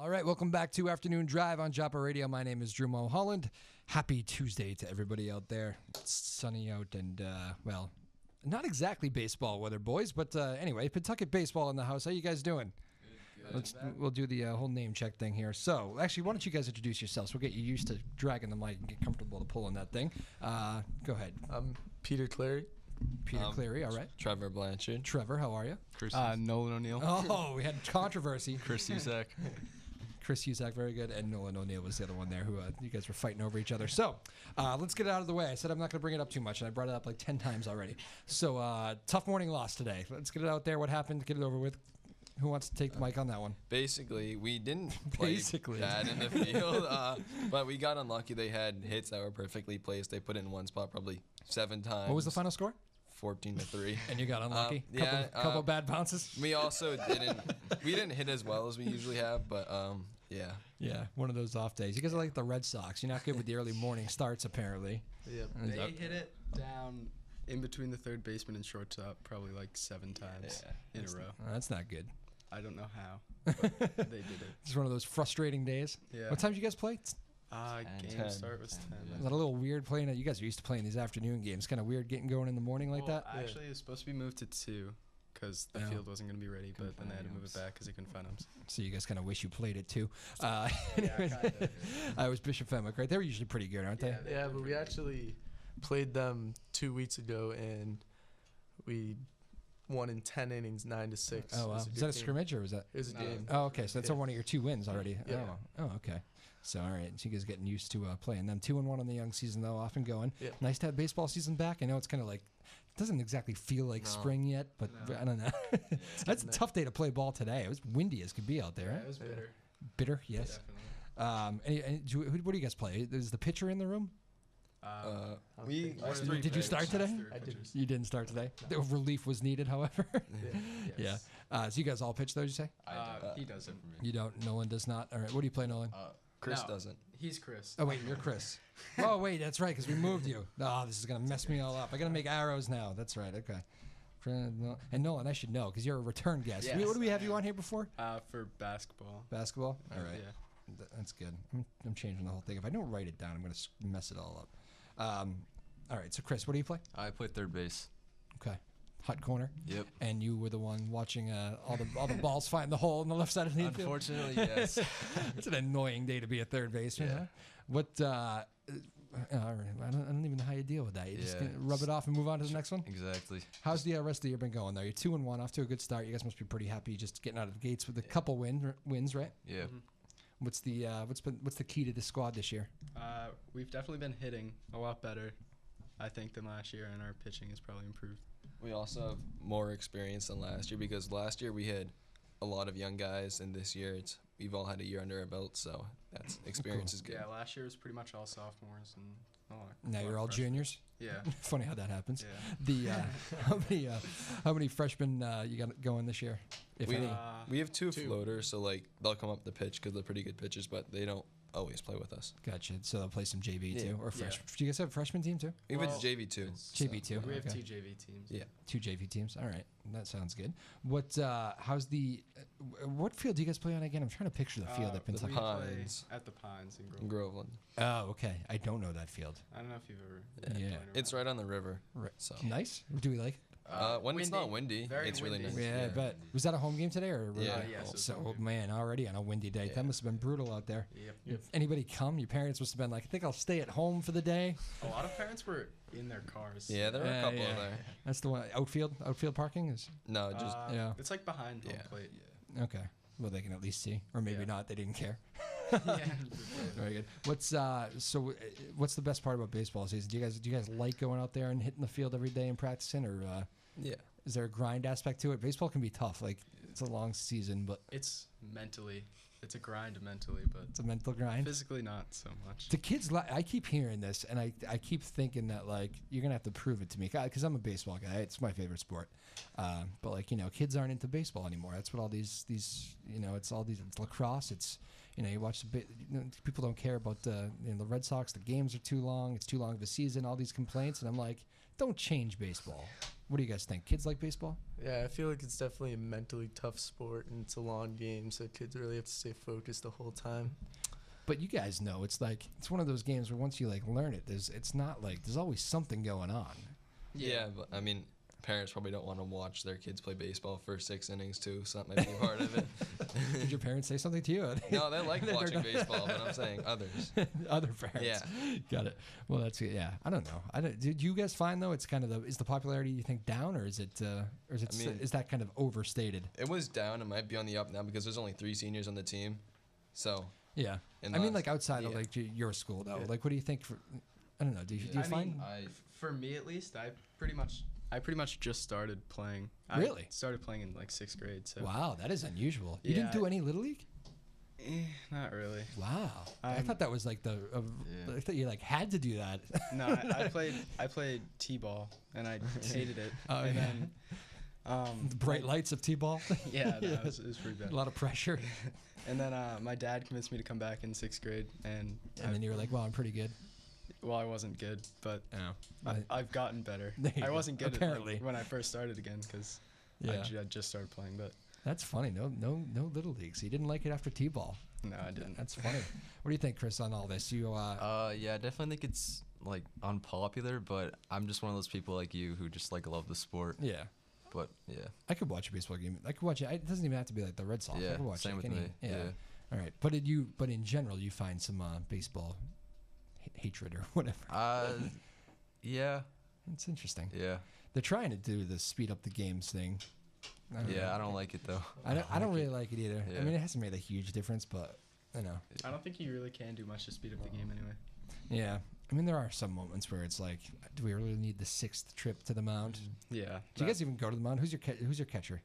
All right, welcome back to Afternoon Drive on Joppa Radio. My name is Drew Mulholland. Happy Tuesday to everybody out there. It's sunny out and, well, not exactly baseball weather, boys, but anyway, Pawtucket baseball in the house. How you guys doing? We'll do the whole name check thing here. So, actually, why don't you guys introduce yourselves? We'll get you used to dragging the mic and get comfortable to pulling that thing. Go ahead. I'm Peter Clary. Peter Cleary, all right. Trevor Blanchard. Trevor, how are you? Nolan O'Neill. Oh, we had controversy. Chris Usak. Chris Usak, very good, and Nolan O'Neill was the other one there who you guys were fighting over each other. So let's get it out of the way. I said I'm not going to bring it up too much, and I brought it up like 10 times already. So tough morning loss today. Let's get it out there. What happened? Get it over with. Who wants to take the mic on that one? Basically, we didn't play bad in the field, but we got unlucky. They had hits that were perfectly placed. They put it in one spot probably 7 times. What was the final score? 14-3. And you got unlucky? Yeah. Couple bad bounces? We also didn't hit as well as we usually have, but yeah. Yeah, one of those off days. You guys are like the Red Sox. You're not good with the early morning starts, apparently. Yep. They hit it down in between the third baseman and shortstop probably like 7 times in a row. That's not good. I don't know how, but they did it. It's one of those frustrating days. Yeah. What time did you guys play? Game 10. start was 10. Is that a little weird playing it? You guys are used to playing these afternoon games. Kind of weird getting going in the morning like that? Actually, it was supposed to be moved to 2 because the field wasn't going to be ready, but then they had to move it back because they couldn't find them. So you guys kind of wish you played it too. Yeah, kind of. I was Bishop Fenwick, right? They're usually pretty good, aren't they? Yeah, but we actually played them 2 weeks ago, and we won in 10 innings, 9-6. Oh, wow. It was Is that a good game. scrimmage or was that? It was a game. Oh, okay. So that's one of your 2 wins already. Yeah. Oh, okay. So, all right. So you guys getting used to playing them. 2-1 on the young season, though, off and going. Yeah. Nice to have baseball season back. I know it's kind of like, it doesn't exactly feel like spring yet, but I don't know. That's a tough day to play ball today. It was windy as could be out there. Yeah, it was bitter. Bitter, yes. Definitely. What do you guys play? Is the pitcher in the room? Did you start today? I did. You didn't start today. The relief was needed, however. Yeah. So you guys all pitch, though, did you say? He does it for me. You don't. Nolan does not. All right. What do you play, Nolan? Chris No, doesn't. He's Chris. Oh, wait. You're Chris. Oh, wait. That's right, because we moved you. Oh, this is going to mess me all up. I got to make arrows now. That's right. Okay. And Nolan, I should know, because you're a return guest. Yes, What do we have you on here before? For basketball. Basketball? All right. Yeah. That's good. I'm changing the whole thing. If I don't write it down, I'm going to mess it all up. All right. So, Chris, what do you play? I play third base. Okay. Hot corner. Yep. And you were the one watching all the balls find the hole in the left side of the infield. Unfortunately, yes. It's an annoying day to be a third baseman. Yeah. Huh? What? All right. I don't even know how you deal with that. You just gonna rub it off and move on to the next one. Exactly. How's the rest of the year been going? Though you're 2-1, off to a good start. You guys must be pretty happy just getting out of the gates with a couple wins, right? Yeah. Mm-hmm. What's the key to the squad this year? We've definitely been hitting a lot better, I think, than last year, and our pitching has probably improved. We also have more experience than last year because last year we had a lot of young guys, and this year we've all had a year under our belt, so that's experience is good. Yeah, last year was pretty much all sophomores and Now you're all juniors. Yeah. Funny how that happens. Yeah. How many freshmen you got going this year? If any? We have two floaters, so like they'll come up the pitch because they're pretty good pitchers, but they don't always play with us. Gotcha. So they'll play some JV Yeah. too, or fresh. Do you guys have a freshman team too? We have Well, JV too. JV too. We have Okay. 2 JV teams. Yeah. 2 JV teams. All right, that sounds good. What? How's the? What field do you guys play on again? I'm trying to picture the field at We Pennsylvania. play Pines. at the Pines in In Groveland. Groveland. Oh, okay. I don't know that field. I don't know if you've ever. Yeah. It's right on the river. Right. So Nice. Do we like it? when it's not windy. windy, Very it's really windy. nice. Yeah, I bet. Was that a home game today, or? Yeah. Yes, it was So, a home game. man, already on a windy day. That Yeah. must have been brutal out there. Yep. Anybody come? Your parents must have been like, I think I'll stay at home for the day. A lot of parents were in their cars. Yeah, there were a couple yeah. there. That's the one. Outfield parking is. No, just Yeah. It's like behind home Yeah. plate. Okay. Well, they can at least see, or maybe Yeah. not. They didn't care. Yeah. Very good. What's the best part about baseball season? Do you guys like going out there and hitting the field every day and practicing, or yeah. is there a grind aspect to it? Baseball can be tough. Like, it's a long season, but It's a grind mentally, but it's a mental grind. physically not so much. The kids, I keep hearing this, and I keep thinking that, like, you're gonna have to prove it to me, because I'm a baseball guy. It's my favorite sport. But, like, kids aren't into baseball anymore. That's what all these it's all these, it's lacrosse. It's you watch people don't care about the Red Sox. The games are too long. It's too long of a season. All these complaints, and I'm like, don't change baseball. What do you guys think? Kids like baseball? Yeah, I feel like it's definitely a mentally tough sport, and it's a long game, so kids really have to stay focused the whole time. But you guys know it's one of those games where once you learn it, it's not like there's always something going on. Yeah, but I mean, parents probably don't want to watch their kids play baseball for 6 innings too, so that might be part of it. Did your parents say something to you? No, they like watching baseball, but I'm saying others. Other parents. Yeah. Got it. Well, that's good. Yeah. I don't know. Did you guys find though it's kind of is the popularity you think down, or is it is that kind of overstated? It was down. It might be on the up now because there's only 3 seniors on the team. So Yeah. in I mean, last- outside of yeah. your school though. Yeah. What do you think? I don't know. Do you I find? mean, for me at least, I pretty much just started playing. Really? I started playing in 6th grade. So Wow, that is unusual. You didn't Yeah, do any little league? not really. Wow. I thought that was I thought you had to do that. No, I played t-ball and I hated it. Oh, and yeah. then The bright lights of t-ball. yeah, no, it was pretty bad. A lot of pressure. And then my dad convinced me to come back in 6th grade, and And then you were like, "Well, I'm pretty good." well, I wasn't good, but Oh. I've gotten better. There you I go. wasn't good Apparently. when I first started again because Yeah. I just started playing, but That's funny. No little leagues. He didn't like it after t-ball. no, I didn't. That's funny. What do you think, Chris, on all this? You Yeah, I definitely think it's unpopular, but I'm just one of those people like you who just love the sport. yeah. But yeah, I could watch a baseball game. I could watch it. It doesn't even have to be like the Red Sox. I Yeah, could watch same with any. me. Yeah. All right. But in general, you find some baseball hatred or whatever. yeah, It's interesting. yeah, They're trying to do the speed up the games thing. I don't know. I don't like it though. I don't really like it either. I Yeah. mean, it hasn't made a huge difference, but I know. I don't think you really can do much to speed up the game anyway. Yeah. I mean, there are some moments where it's like, do we really need the 6th trip to the mound? Yeah. Do you guys even go to the mound? Who's your catcher?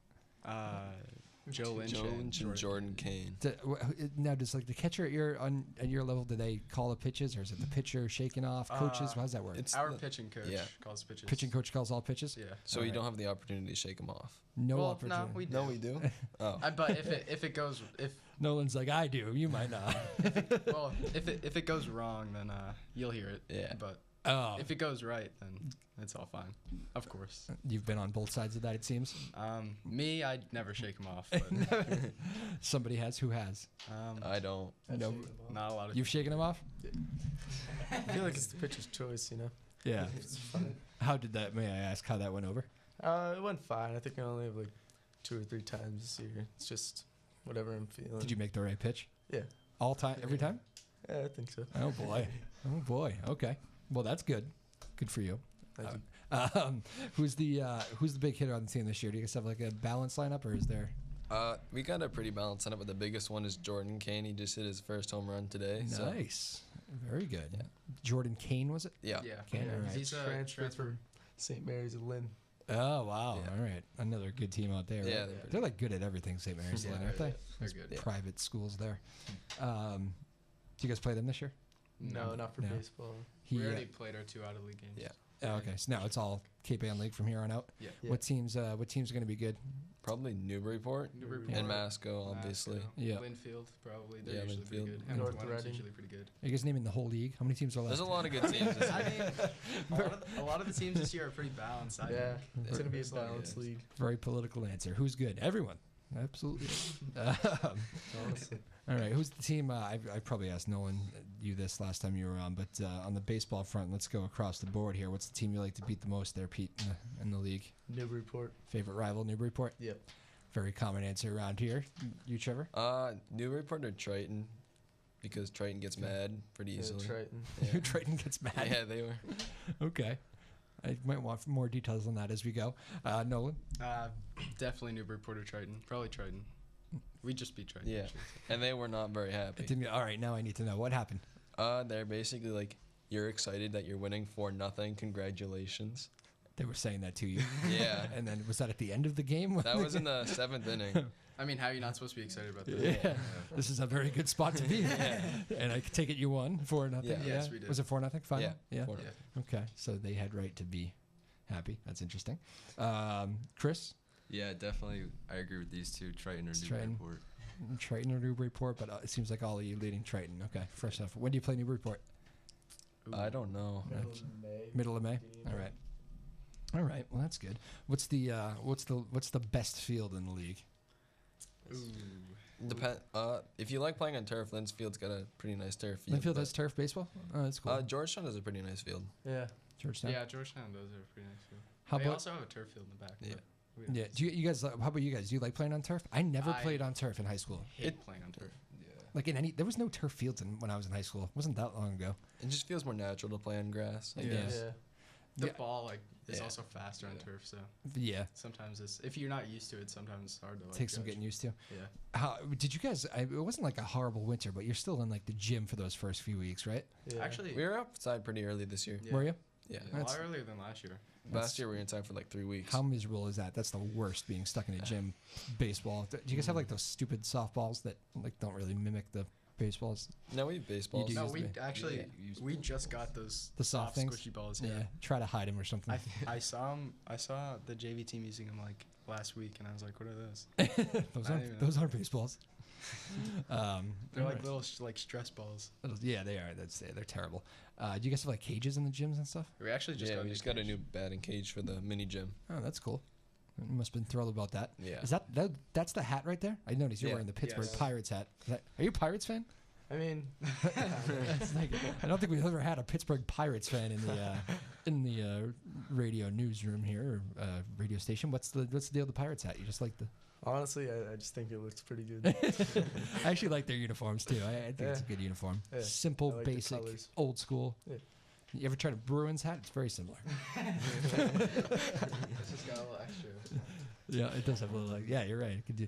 Joe Lynch Joe and Lynch and Jordan Kane. Now, does the catcher at your level, do they call the pitches, or is it the pitcher shaking off coaches? How does that work? It's Our the- pitching coach yeah. calls pitches. Pitching coach calls all pitches. Yeah. So All you right. don't have the opportunity to shake them off. No Well, opportunity. no, we do. No, we do. Oh, But if it goes Nolan's like, I do. You might not. if it goes wrong, then you'll hear it. Yeah. But Oh, if it goes right, then it's all fine. Of course. you've been on both sides of that, it seems. Me, I'd never shake him off. But Somebody has. Who has? I don't. No, not a lot of. you've shaken him off. I feel like it's the pitcher's choice, Yeah. It's fun. How did that? May I ask how that went over? It went fine. I think I only have 2 or 3 times this year. It's just whatever I'm feeling. Did you make the right pitch? Yeah. All time, every time? Yeah, I think so. Oh boy. Oh boy. Okay. Well, that's good. Good for you. Thank you. Who's the big hitter on the team this year? Do you guys have a balanced lineup, or is there? We got a pretty balanced lineup, but the biggest one is Jordan Kane. He just hit his first home run today. So. Nice. Very good. Jordan Kane, was it? Yeah. Yeah. Kane, all right. He's a transferred from St. Mary's of Lynn. Oh wow! Yeah. All right, another good team out there. Right? Yeah, they're good at everything. St. Mary's, Yeah, Lynn, aren't they? They're Those good. Yeah. Private schools there. Do you guys play them this year? No, not for No. baseball. We already played our 2 out of league games. Yeah. Oh, okay, so now it's all Cape Ann League from here on out. Yeah. Yeah. What teams are going to be good? Probably Newburyport Newburyport, and Masco, obviously. Masco, Yeah. Linfield, probably. They're Yeah, usually pretty Linfield. good. North Hamilton Wenham's Reading. usually pretty good. Are you guys naming the whole league? How many teams are left? There's a lot of good teams. This I year. mean, a lot of the teams this year are pretty balanced. Yeah, it's going to be a There's a lot of balanced good. league. Very political answer. Who's good? Everyone. Absolutely. Honestly. All right. Who's the team? I probably asked Nolan you this last time you were on, but on the baseball front, let's go across the board here. What's the team you like to beat the most there, Pete, in the league? Newburyport. Favorite rival, Newburyport? Yep. Very common answer around here. You, Trevor? Newburyport or Triton, because Triton gets mad pretty Yeah, easily. Triton. Yeah. Triton gets mad. Yeah, they were. Okay. I might want more details on that as we go. Nolan? Definitely Newburyport or Triton. Probably Triton. We just beat Triton. Yeah. actually. And they were not very happy. All right, now I need to know. What happened? They're basically like, you're excited that you're winning 4-0. Congratulations. They were saying that to you. Yeah. And then was that at the end of the game? That was in the 7th inning. I mean, how are you not supposed to be excited about that? Yeah. This is a very good spot to be. And I take it you won 4-0. Yeah. Yes, we did. Was it 4-0 final? Yeah. 4-0. Yeah. Okay, so they had right to be happy. That's interesting. Chris? Yeah, definitely. I agree with these two, Triton or It's Triton. Newburyport. Triton or Newburyport, but it seems like all of you leading Triton. Okay, fresh off. When do you play Newburyport? I don't know. Middle of May. All right. All right. Well, that's good. What's the best field in the league? If you like playing on turf, Linfield's got a pretty nice turf field. Linfield but, has turf baseball. Oh, that's cool. Georgetown has a pretty nice field. Yeah. Georgetown. Yeah, Georgetown does have a pretty nice field. How They about also have a turf field in the back. Yeah. but we don't yeah? use Do you guys? How about you guys? Do you like playing on turf? I never I- played on turf in high school. hate playing on turf. Like in any, there was no turf fields when I was in high school. It wasn't that long ago. It just feels more natural to play on grass. I Yeah. guess. Yeah. The Yeah. ball is Yeah. also faster on turf, so Yeah, sometimes if you're not used to it, sometimes it's hard to takes some judge. getting used to. Yeah. How did you guys? It wasn't like a horrible winter, but you're still in like the gym for those first few weeks, right? Yeah. Actually, We were outside pretty early this year. yeah. Were you? Yeah. A That's- lot earlier than last year. Last year we were inside for like 3 weeks. How miserable is that? That's the worst. Being stuck in a gym, baseball. Do you guys have like those stupid softballs that like don't really mimic the baseballs? No, we have baseballs. do No, use we the- actually use we just got those The soft things? squishy balls. Yeah. Yeah. Try to hide them or something. I saw 'em- I saw the JV team using them like last week, and I was like, "What are those?" those I aren't didn't those aren't baseballs. They're like alright. little like stress balls. Yeah, they are. They're terrible. Do you guys have like cages in the gyms and stuff? We actually just yeah, got we new just got a cage. new batting cage for the mini gym. Oh, that's cool. You must have been thrilled about that. Yeah. Is that's the hat right there? I noticed you're Yeah. wearing the Pittsburgh Yes. Pirates hat. Are you a Pirates fan? I mean, It's like, I don't think we've ever had a Pittsburgh Pirates fan in the radio newsroom here, or radio station. What's the deal with the Pirates hat? You just like the? honestly, I just think it looks pretty good. I actually like their uniforms too. I think it's a Yeah. good uniform. Yeah. Simple, I like the basic, colours. old school. Yeah. You ever tried a Bruins hat? It's very similar. It's just got a little extra. Yeah, it does have a little. Like, yeah, you're right. It could do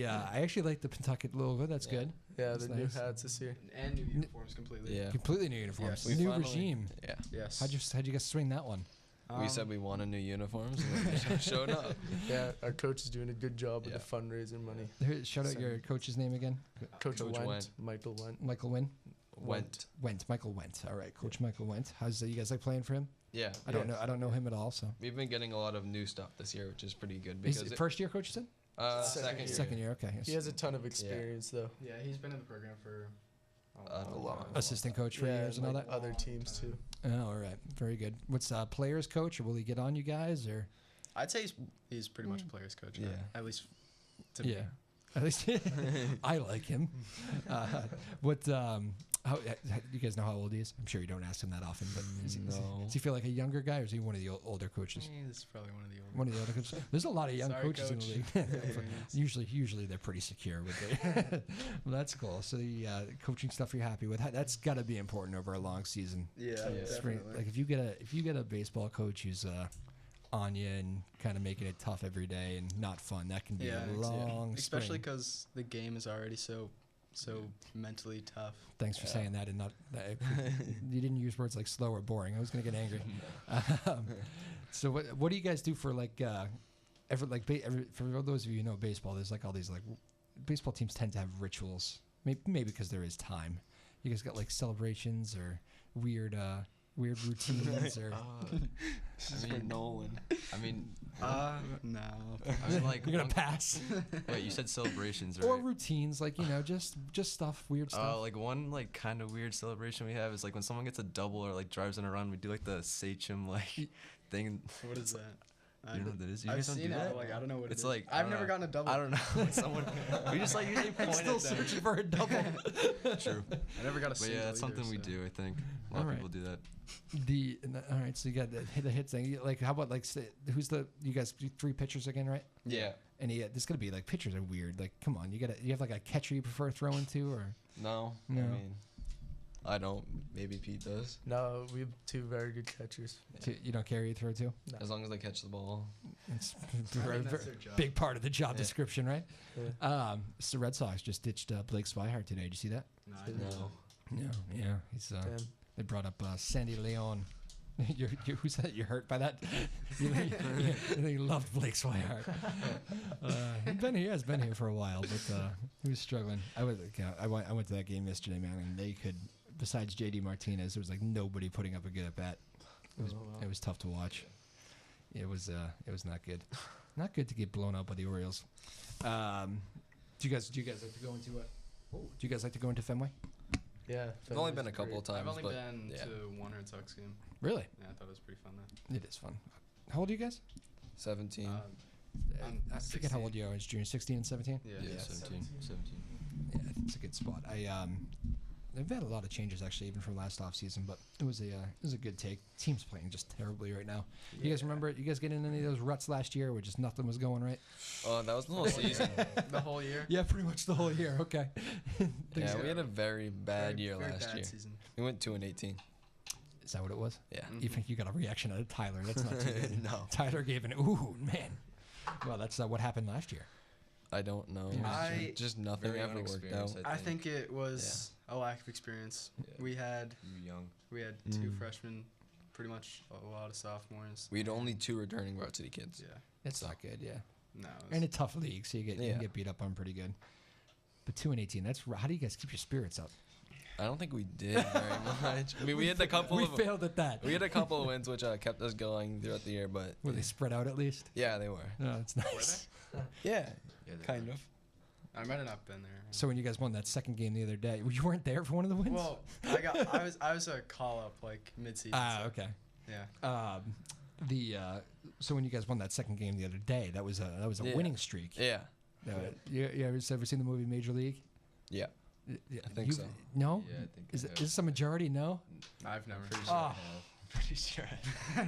I actually like the Pentucket logo. That's Yeah. good. Yeah, That's the new nice. hats this year. And new uniforms completely. Yeah. Completely new uniforms. Yes. We New finally- regime. Yeah. Yes. How'd you guys swing that one? We said we wanted new uniforms and then they showed up. Yeah, our coach is doing a good job with Yeah. the fundraiser money. Shout out your coach's name again. Coach Coach Went, Went. Michael Went. Michael Wynn. Went. Michael Went. All right, Coach Michael Went. How's you guys like playing for him? Yeah. I don't know him at all. So We've been getting a lot of new stuff this year, which is pretty good he's because first year coach. You said second year. second year. Okay. He has a ton of experience though. Yeah, he's been in the program for A long- Assistant coach for Yeah, years and all like that. other teams too. Oh, all right. Very good. What's players coach, or will he get on you guys, or? I'd say he's pretty much a player's coach. Yeah. At least to me. Yeah. At least I like him. How you guys know how old he is? I'm sure you don't ask him that often, but No. does he feel like a younger guy, or is he one of the older coaches? He's probably one of the older. One of the older coaches. There's a lot of young Sorry, coaches in the coach. league. usually they're pretty secure with it. Well, that's cool. So the coaching stuff you're happy with. That's got to be important over a long season. Yeah, Spring- definitely. like if you get a baseball coach who's on you and kind of making it tough every day and not fun, that can be Yeah, a long especially spring. because the game is already so mentally tough. Thanks for saying that and not you didn't use words like slow or boring. I was gonna get angry. So what do you guys do for like for those of you who know baseball? There's like all these like baseball teams tend to have rituals. Maybe because there is time. You guys got like celebrations or weird routines or I mean, Nolan. I mean, No. I mean, like, you're gonna pass wait, you said celebrations, or right? routines like just stuff weird stuff. Like one like kind of weird celebration we have is like when someone gets a double or like drives in a run, we do like the Sachem like thing. What is that? You know what that is? You I've guys don't seen do it, that? but, like I don't know what It's it is. like, I I've don't never know. gotten a double. I don't know. Someone we just like usually point Still at them. searching for a double. True. I never got a But single. yeah, that's either, something we so. do. I think a lot of Alright. people do that. All right, so you got the hit thing. Like, how about like, you guys do 3 pitchers again, right? Yeah. And this gonna be like pitchers are weird. Like, come on, you have like a catcher you prefer throwing to, or No. No. I mean, I don't. Maybe Pete does. No, we have 2 very good catchers. you don't care who you throw to? No. As long as they catch the ball. It's I a mean, that's their job. big part of the job Yeah. description, right? Yeah. So the Red Sox just ditched Blake Swihart today. Did you see that? No, I didn't. No. No. Yeah, he's Damn. they brought up Sandy Leon. Who's that? You're hurt by that? you loved Blake Swihart. He has been here for a while, but he was struggling. I went to that game yesterday, man, and they could. Besides JD Martinez, there was like nobody putting up a good at bat. It was tough to watch. It was not good. Not good to get blown out by the Orioles. Do you guys like to go into do you guys like to go into Fenway? Yeah. It's only been a couple of times. I've only but been yeah. to one Red Sox game. Really? Yeah, I thought it was pretty fun though. It is fun. How old are you guys? 17. I'm I forget how old you are. It's junior, 16 and 17. Yeah. Yeah, 17. Yeah, it's a good spot. They've had a lot of changes actually, even from last off season, but it was a good take. Team's playing just terribly right now. You guys remember it? You guys get in any of those ruts last year where just nothing was going right? Oh, that was the whole season. The whole year. Yeah, pretty much the whole year. Okay. Yeah, we had a very bad year very last bad year. Season. We went 2-18. Is that what it was? Yeah. You think you got a reaction out of Tyler? That's not too good. No. Tyler gave an ooh man. Well, that's what happened last year. I don't know. I- Just nothing Very ever worked out. inexperienced, I think it was a lack of experience. Yeah. We had You young. two freshmen, pretty much a lot of sophomores. We had only 2 returning varsity kids. Yeah. It's not good, yeah. No. And a tough league, so you Yeah. can get beat up on pretty good. But 2-18, how do you guys keep your spirits up? I don't think we did very much. I mean, we had a couple We of failed at that. we had a couple of wins which kept us going throughout the year, but Were they spread out at least? yeah, they were. No, it's nice. Yeah, Yeah, they kind were. of. I might have not been there. So when you guys won that second game the other day, you weren't there for one of the wins? Well, I was a call up like mid season. okay. Yeah. So when you guys won that second game the other day, that was a Yeah. winning streak. Yeah, You ever seen the movie Major League? yeah. Yeah, I think so. No? Yeah, I think Is I it have. is this a majority? No. I've never. Pretty sure Oh. I have. Pretty sure I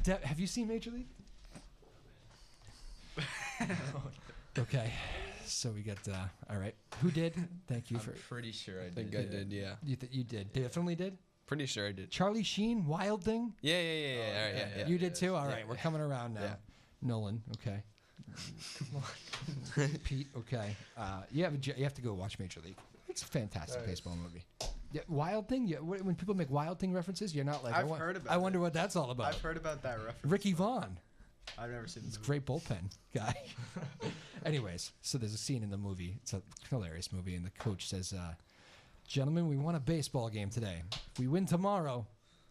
have. Have you seen Major League? Okay, so we got all right. Who did? Thank you I'm for. pretty sure I I think did. I did. Yeah, You did. Definitely did. pretty sure I did. Charlie Sheen, Wild Thing. Yeah. All right, yeah, yeah. You did too. All Yeah. right, we're coming around now. Yeah. Nolan, okay. Pete, okay. You have to go watch Major League. It's a fantastic Nice. baseball movie. Yeah, Wild Thing. When people make Wild Thing references, you're not like. I've heard about I wonder it. what that's all about. I've heard about that reference. Ricky Vaughn. I've never seen It's a the great bullpen guy. Anyways, so there's a scene in the movie. It's a hilarious movie, and the coach says, "Gentlemen, we won a baseball game today. If we win tomorrow,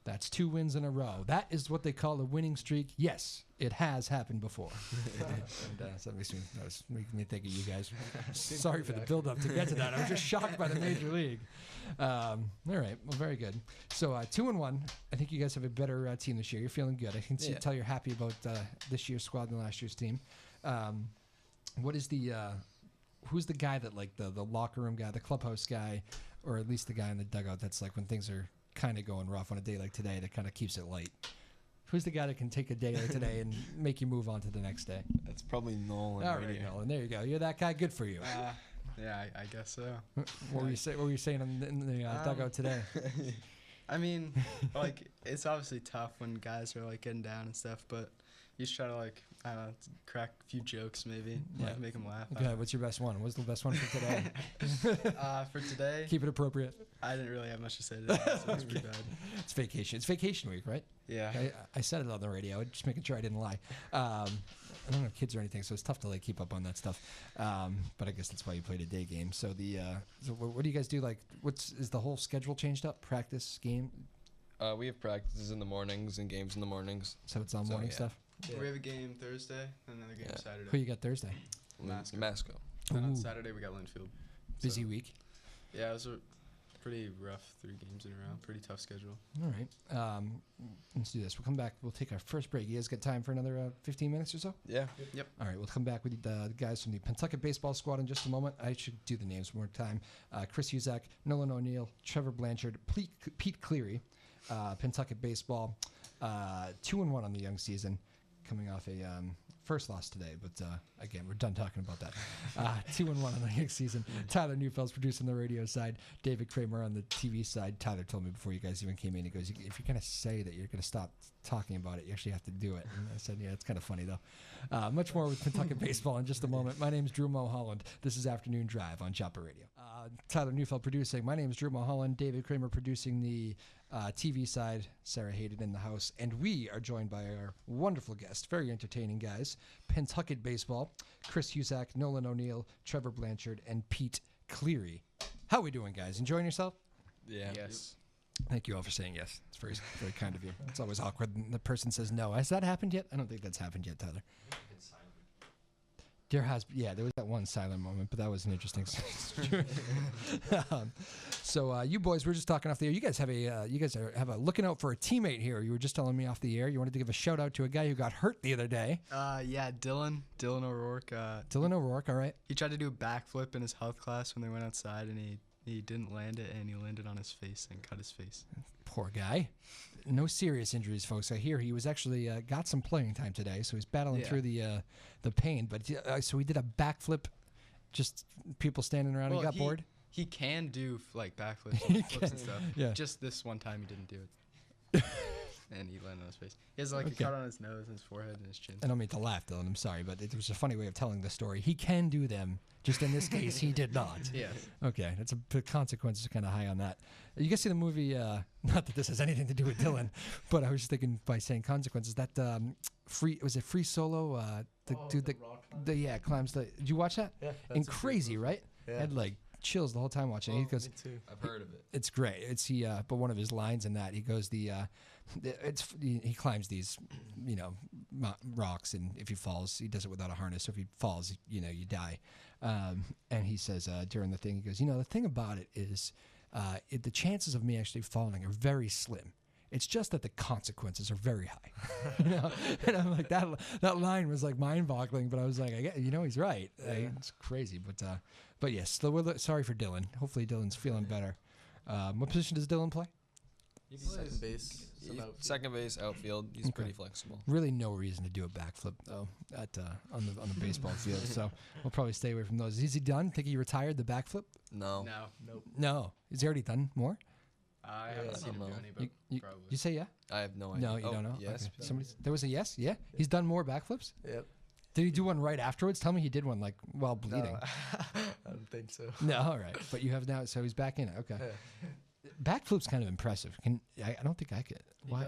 that's 2 wins in a row. That is what they call a winning streak. Yes, it has happened before." And so that making me think of you guys. Sorry for the build-up to get to that. I was just shocked by the Major League. All right, well, very good. So 2-1. I think you guys have a better team this year. You're feeling good. I can Yeah. tell you're happy about this year's squad than last year's team. What is who's the guy that like the locker room guy, the clubhouse guy, or at least the guy in the dugout that's like when things are kind of going rough on a day like today that kind of keeps it light? Who's the guy that can take a day like today and make you move on to the next day? That's probably Nolan. All right right, here. Nolan. There you go. You're that guy. Good for you. Yeah, I guess so. What were you saying in the dugout today? I mean, like it's obviously tough when guys are like getting down and stuff, but you just try to like I don't know, crack a few jokes maybe, Yeah. like, make them laugh. Okay, what's your best one? What's the best one for today? For today, Keep it appropriate. I didn't really have much to say today, so it's pretty bad. It's vacation. It's vacation week, right? Yeah. I said it on the radio, just making sure I didn't lie. I don't have kids or anything, so it's tough to like keep up on that stuff. But I guess that's why you played a day game. So so what do you guys do? Like, is the whole schedule changed up? Practice, game. We have practices in the mornings and games in the mornings. So it's on So, morning yeah. stuff. We have a game Thursday and another game Yeah. Saturday. Who you got Thursday? Masco. Masco. And on Ooh. Saturday we got Linfield. Busy So, week. Yeah, it was a pretty rough 3 games in a row. Pretty tough schedule. All right. Let's do this. We'll come back. We'll take our first break. You guys got time for another 15 minutes or so? Yeah. All right, we'll come back with the guys from the Pentucket Baseball Squad in just a moment. I should do the names one more time. Chris Huzak, Nolan O'Neill, Trevor Blanchard, Pete Cleary, Pentucket Baseball, 2-1 on the young season, coming off a first loss today. But again, we're done talking about that. 2-1 on the young season. Tyler Neufeld's producing the radio side. David Kramer on the TV side. Tyler told me before you guys even came in, he goes, "If you're going to say that you're going to stop talking about it, you actually have to do it." And I said, "Yeah, it's kind of funny, though." Much more with Pentucket Baseball in just a moment. My name is Drew Mulholland. This is Afternoon Drive on Joppa Radio. Tyler Neufeld producing. My name is Drew Mulholland. David Kramer producing the TV side. Sarah Hayden in the house. And we are joined by our wonderful guests, very entertaining guys. Pentucket Baseball, Chris Huzak, Nolan O'Neill, Trevor Blanchard, and Pete Cleary. How we doing, guys? Enjoying yourself? Yeah. Yes. Thank you all for saying yes. It's very, very kind of you. It's always awkward when the person says no. Has that happened yet? I don't think that's happened yet, Tyler. There was that one silent moment, but that was an interesting. So you boys were just talking off the air. You guys have a looking out for a teammate here. You were just telling me off the air. You wanted to give a shout out to a guy who got hurt the other day. Yeah, Dylan O'Rourke. Dylan O'Rourke, all right. He tried to do a backflip in his health class when they went outside, and he didn't land it, and he landed on his face and cut his face. Poor guy. No serious injuries, folks. I hear he was actually got some playing time today, so he's battling through the pain. But so he did a backflip, just people standing around and got bored. He can do like backflips and flips and stuff. Yeah. Just this one time he didn't do it. And he landed on his face. He has like a cut on his nose and his forehead and his chin. I don't mean to laugh, Dylan. I'm sorry, but it was a funny way of telling the story. He can do them. Just in this case, he did not. Yeah. Okay, that's the consequences are kind of high on that. You guys see the movie? Not that this has anything to do with Dylan, but I was just thinking by saying consequences that Free Solo? The dude that climbs the. Did you watch that? Yeah. And crazy, right? Yeah. Had like chills the whole time watching. He goes, me too. I've heard of it. it's great. It's but one of his lines in that he goes he climbs these rocks, and if he falls, he does it without a harness. So if he falls, you die. And he says during the thing, he goes, the thing about it is the chances of me actually falling are very slim. It's just that the consequences are very high. And I'm like, that line was like mind-boggling, but I was like, he's right. Yeah. It's crazy, but yes, sorry for Dylan. Hopefully Dylan's feeling better. What position does Dylan play? Second base. Second base, outfield. He's pretty flexible. Really, no reason to do a backflip though on the baseball field. So we'll probably stay away from those. Is he done? Think he retired the backflip? No. Nope. No. Is he already done more? I haven't seen him do any, but probably. You say yeah? I have no idea. No, you don't know. Yes. Okay. There was a yes. Yeah. He's done more backflips. Yep. Did he do one right afterwards? Tell me he did one like while bleeding. No, I don't think so. No, all right. But you have now, so he's back in it. Okay. Yeah. Backflip's kind of impressive. I don't think I could. Why? He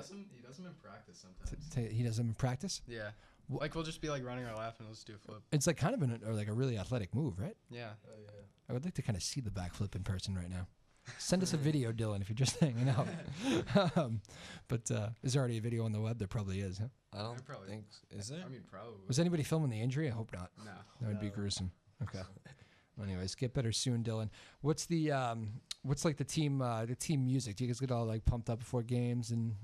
does them in practice sometimes. He does them in practice? Yeah. Like we'll just be like running our lap and we'll just do a flip. It's like kind of like a really athletic move, right? Yeah. Oh yeah. I would like to kind of see the backflip in person right now. Send us a video, Dylan, if you're just hanging out. But is there already a video on the web? There probably is, huh? I don't Probably. think. Is there? I mean, probably. Was anybody filming the injury? I hope not. No. That would be gruesome. Okay. Anyways, get better soon, Dylan. What's like the team music? Do you guys get all like pumped up before games and?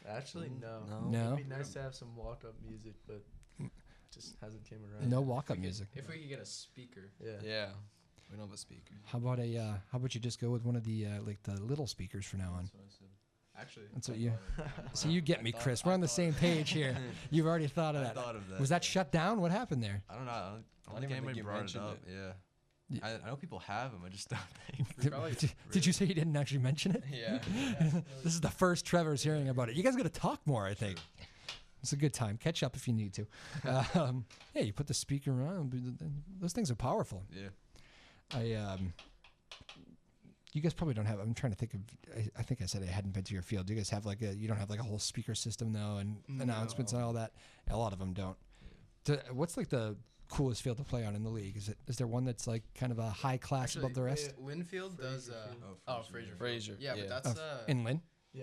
Actually, no. No? It'd be nice to have some walk-up music, but just hasn't came around. No walk-up music. If we could get a speaker. Yeah. Yeah. We don't have a speaker. How about you just go with one of the like the little speakers from now on? Actually. That's what you. So you get me, Chris. We're on the same page here. You've already thought of I that. thought of that. Was that shut down? What happened there? I don't know. I don't think even anybody think you brought it mentioned up. it. Yeah. I know people have them. I just don't think. Did you say you didn't actually mention it? Yeah. This is the first Trevor's hearing about it. You guys got to talk more, I think. It's a good time. Catch up if you need to. Yeah, you put the speaker on. Those things are powerful. Yeah. You guys probably don't have. I'm trying to think of. I think I said I hadn't been to your field. Do you guys have like you don't have like a whole speaker system though, and announcements and all that? A lot of them don't. What's like the coolest field to play on in the league? Is there one that's like kind of a high class above the rest? Linfield does. Fraser. Fraser. Yeah, but that's In Lynn?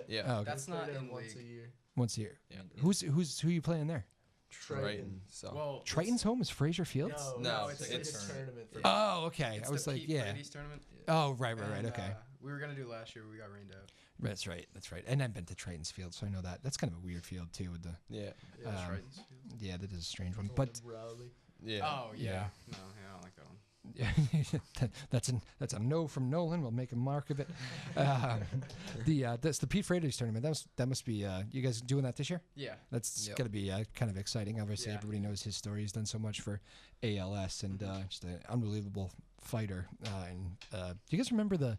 Yeah. Oh, okay. that's not in once a league. year. Once a year. Yeah. Who are you playing there? Triton. So. Well, Triton's home is Fraser Fields? No, it's it's a tournament. For Oh, okay. it's I was the like, Pete yeah. Brady's tournament. Oh, right. And, Okay. We were gonna do last year, but we got rained out. That's right. And I've been to Triton's Field, so I know that. That's kind of a weird field too. With the Yeah. Triton's field. yeah, that is a strange one. But Raleigh. Yeah. Oh yeah. Yeah. No, yeah, I don't like that one. that's a no from Nolan. We'll make a mark of it. That's the Pete Freitas tournament. That must be you guys doing that this year? Yeah. That's Yep. going to be kind of exciting. Obviously, Yeah. everybody knows his story. He's done so much for ALS and just an unbelievable fighter. Do you guys remember it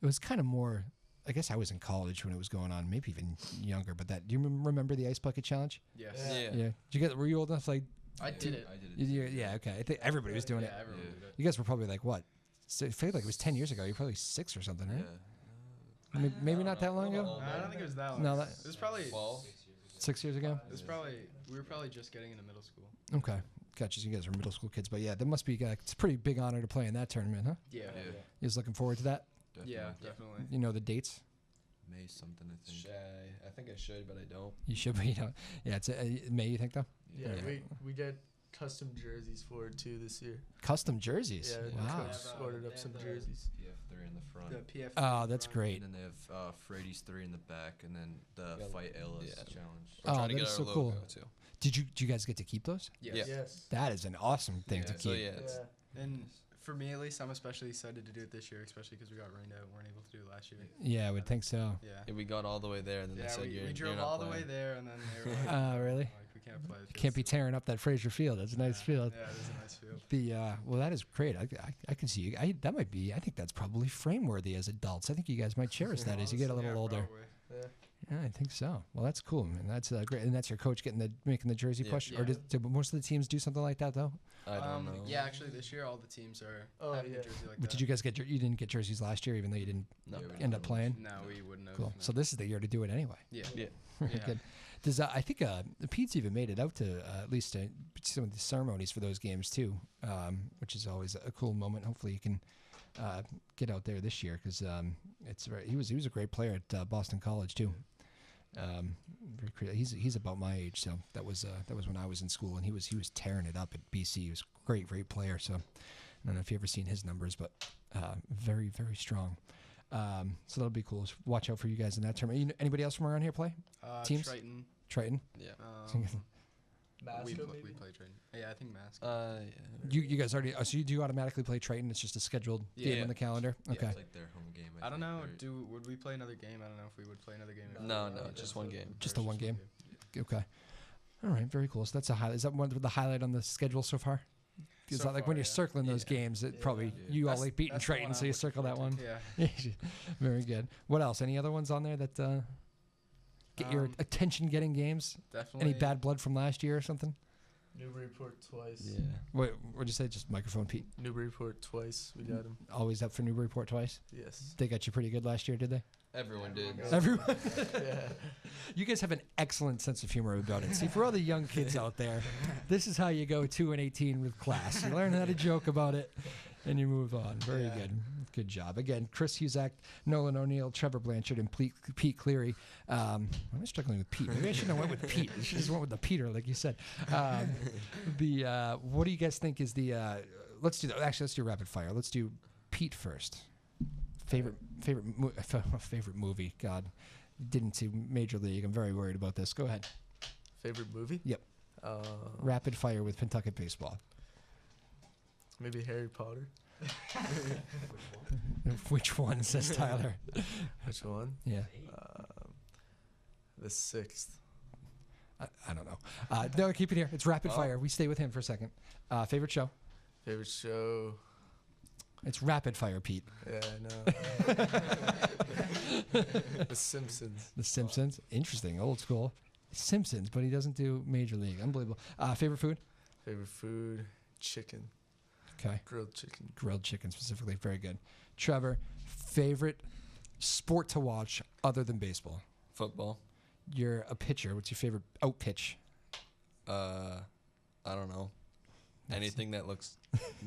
was kind of more, I guess I was in college when it was going on, maybe even younger, but do you remember the Ice Bucket Challenge? Yes. Yeah. Were you old enough like, I did it. I did it. yeah, okay. I think everybody was doing it. Yeah, everyone did it. You guys were probably like what? So I feel like it was 10 years ago. You're probably 6 or something, right? Yeah. Maybe not that long ago. No, I don't think it was that long. No, It was probably. 6 years ago. We were probably just getting into middle school. Okay, gotcha. So you guys are middle school kids, but yeah, that must be. It's a pretty big honor to play in that tournament, huh? Yeah. Yeah. You guys looking forward to that? Definitely. Yeah, definitely. You know the dates. May something, I think. I think I should, but I don't. You should be. Yeah, it's May. You think though? Yeah, Yeah. we get custom jerseys for it too this year. Custom jerseys. Yeah, Wow. coach ordered up some jerseys. PF3 in the front. The PF. Oh, that's great. And then they have Frady's 3 in the back, and then the Yeah. Fight Ellis Yeah. challenge. We're Oh, trying to that get is our so cool. logo too. Did you guys get to keep those? Yes. Yeah. Yes. That is an awesome thing to Yeah. keep. So yeah, it's, And for me at least, I'm especially excited to do it this year, especially because we got rained out and weren't able to do it last year. Yeah, I would think so. Yeah. yeah, we got all the way there, and then they Yeah, said we you're drove not all the playing. way there, and then they were like, Really? like, we can't play. the Can't be fields." tearing up that Fraser Field. That's a nice Yeah. field. Yeah, it is a nice field. The well, that is great. I can see you. That might be. I think that's probably frame worthy as adults. I think you guys might cherish that as you get a little Yeah, older. probably. Yeah. Yeah, I think so. Well, that's cool, man. That's great. And that's your coach making the jersey Yeah. push, or Yeah. do most of the teams do something like that though? I don't know. Yeah, actually, this year all the teams are Oh, having yeah. a jersey like But that. did you guys you didn't get jerseys last year, even though you didn't No. Yeah, we end did up those. playing? No, we wouldn't have. Cool. no. So this is the year to do it anyway. Yeah. Yeah. Very Yeah. good. Does I think Pete's even made it out to at least some of the ceremonies for those games too, which is always a cool moment. Hopefully you can get out there this year because he was a great player at Boston College too. He's about my age, so that was when I was in school, and he was tearing it up at BC. He was a great player. So I don't know if you ever seen his numbers, but very strong. So that'll be cool. Watch out for you guys in that tournament. Anybody else from around here play? Teams? Triton. Triton. Yeah. We Masco, play maybe? Triton. Yeah, I think Mask. Yeah. You guys already. So you do automatically play Triton? It's just a scheduled game Yeah. on the calendar. Yeah. Okay. It's like their home game. I don't know. think, or- Would we play another game? I don't know if we would play another game. No, just one game. Just the one game. Okay. All right. Very cool. So that's a highlight. Is that one of the highlight on the schedule so far? Is So that like when far, you're yeah. circling those Yeah. games? It Yeah. probably Yeah. you all That's- like beating that's the Triton, one so I'm you looking circle that one. forward to. Yeah. Very good. What else? Any other ones on there that get your attention-getting games? Definitely. Any bad blood from last year or something? Newburyport twice. Yeah. What'd you say? Just microphone, Pete. Newburyport twice. We got him. Always up for Newburyport twice. Yes. They got you pretty good last year, did they? Everyone did. Everyone. Yeah. You guys have an excellent sense of humor about it. See, for all the young kids out there, this is how you go 2-18 with class. You learn how to joke about it, and you move on. Very Yeah. good. Good job. Again, Chris Huzak, Nolan O'Neill, Trevor Blanchard, and Pete Cleary. I'm struggling with Pete. Maybe I shouldn't have went with Pete. I should just went with the Peter, like you said. What do you guys think is the? Let's do rapid fire. Let's do Pete first. Favorite movie. God, didn't see Major League. I'm very worried about this. Go ahead. Favorite movie? Yep. Rapid fire with Pentucket baseball. Maybe Harry Potter. Which one, says Tyler? Which one? Yeah, The sixth. I don't know. No, keep it here. It's rapid fire. We stay with him for a second. Favorite show? Favorite show? It's rapid fire, Pete. Yeah, I know. The Simpsons. The Simpsons. Interesting. Old school. Simpsons, but he doesn't do Major League. Unbelievable. Favorite food? Favorite food? Chicken. Okay. Grilled chicken. Grilled chicken specifically. Very good. Trevor, favorite sport to watch other than baseball? Football. You're a pitcher. What's your favorite out pitch? I don't know. Anything that looks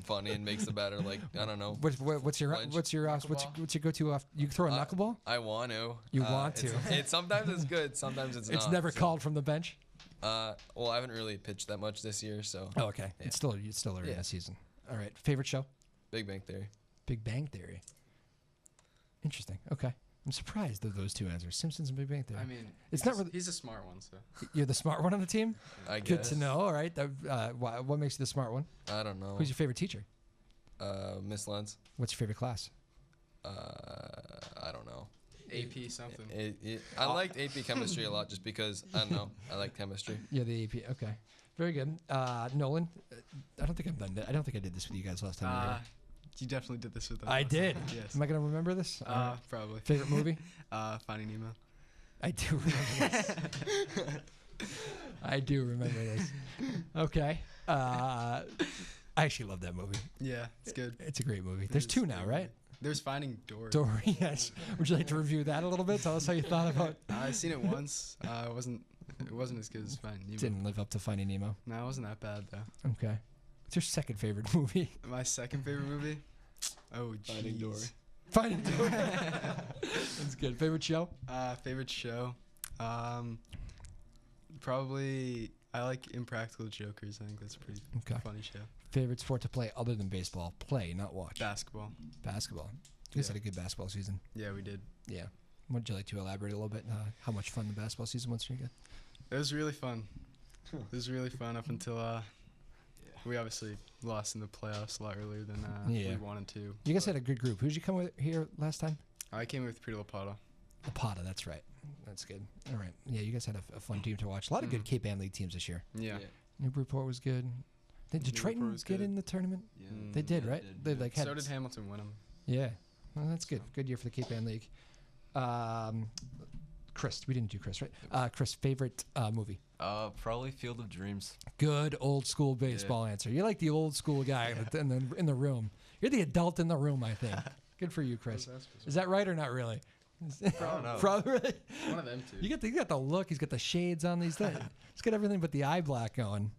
funny and makes the batter like I don't know. What's your Flinch. what's your go-to off? You throw a knuckleball? I want to. You want to. It's sometimes it's good. Sometimes it's not. It's never so. called from the bench. Well, I haven't really pitched that much this year, so. Oh, okay. Yeah. It's still early in Yeah. the season. All right. Favorite show? Big Bang Theory. Big Bang Theory. Interesting. Okay. I'm surprised at those two answers. Simpsons and Big Bang Theory. I mean, It's not really- He's a smart one, so. You're the smart one on the team? I guess. Good to know. All right. What makes you the smart one? I don't know. Who's your favorite teacher? Miss Lenz? What's your favorite class? I don't know. AP something. I liked AP chemistry a lot just because I don't know. I like chemistry. Yeah, the AP. Okay. Very good. Nolan, I don't think I've done that. I don't think I did this with you guys last time. we were here. You definitely did this with us. I last time. did. Yes. Am I going to remember this? Probably. Favorite movie? Finding Nemo. I do remember this. I do remember this. Okay. I actually love that movie. Yeah, it's good. It's a great movie. There's is two now, right? There's Finding Dory. Dory, yes. Would you like to review that a little bit? Tell us how you thought about. I seen it once. It wasn't as good as Finding Nemo. Didn't live up to Finding Nemo. No, it wasn't that bad though. Okay. What's your second favorite movie? My second favorite movie. Oh, Finding Dory. jeez. Finding Dory. That's good. Favorite show? Favorite show. Probably I like Impractical Jokers. I think that's a pretty Okay. funny show. Favorite sport to play other than baseball? Play, not watch. Basketball. Basketball. You guys Yeah. had a good basketball season. Yeah, we did. Yeah. Would you like to elaborate a little bit? How much fun the basketball season was for you guys? It was really fun. It was really fun up until we obviously lost in the playoffs a lot earlier than Yeah. we wanted to. You guys had a good group. Who'd you come with here last time? I came with Peter Lapata. Apata, that's right. That's good. All right. Yeah, you guys had a fun team to watch. A lot of good Cape Ann League teams this year. Yeah. Newburyport was good. Did Newburyport Triton was get good. in the tournament? Yeah. They did, Yeah, right? did, They yeah. like had So did Hamilton win them. Yeah. Well, that's good. Good year for the Cape Ann League. Chris, we didn't do Chris, right? Chris, favorite movie? Probably Field of Dreams. Good old school baseball answer. You're like the old school guy in the room. You're the adult in the room, I think. Good for you, Chris. Is that right or not really? I don't know. Probably. One of them two. You got the look. He's got the shades on. He's got everything but the eye black going.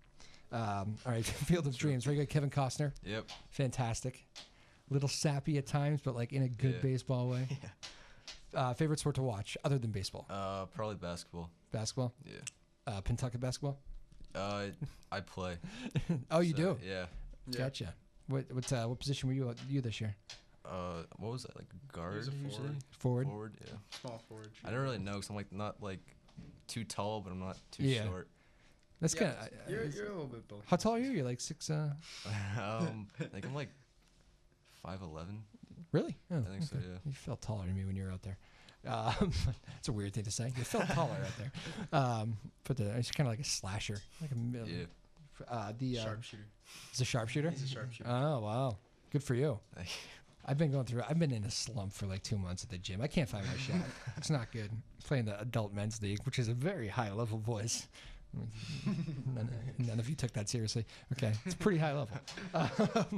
All right, Field of Dreams. Very good. Kevin Costner. Yep. Fantastic. Little sappy at times, but like in a good Yeah. baseball way. Favorite sport to watch other than baseball? Probably basketball. Basketball. Yeah. Pentucket basketball. I play. Oh, you So, do. Yeah. Yeah. Gotcha. What position were you this year? What was that, like guard a usually? forward. Forward. Yeah. Small forward. I don't really know because I'm like not like too tall, but I'm not too Yeah. short. That's Yeah, kind of. You're a little bit bulky. How tall are you? You're like 6. I think I'm like 5'11". Really? Oh, I think so. okay. Yeah. You felt taller than me when you were out there. It's a weird thing to say. You felt taller out there. But it's kind of like a slasher, like a Yeah. Sharpshooter. Is a sharpshooter. He's a sharpshooter. Oh wow, good for you. Thank I've been in a slump for like 2 months at the gym. I can't find my shot. It's not good. Playing the adult men's league, which is a very high level, boys. None of you took that seriously. Okay, it's pretty high level, but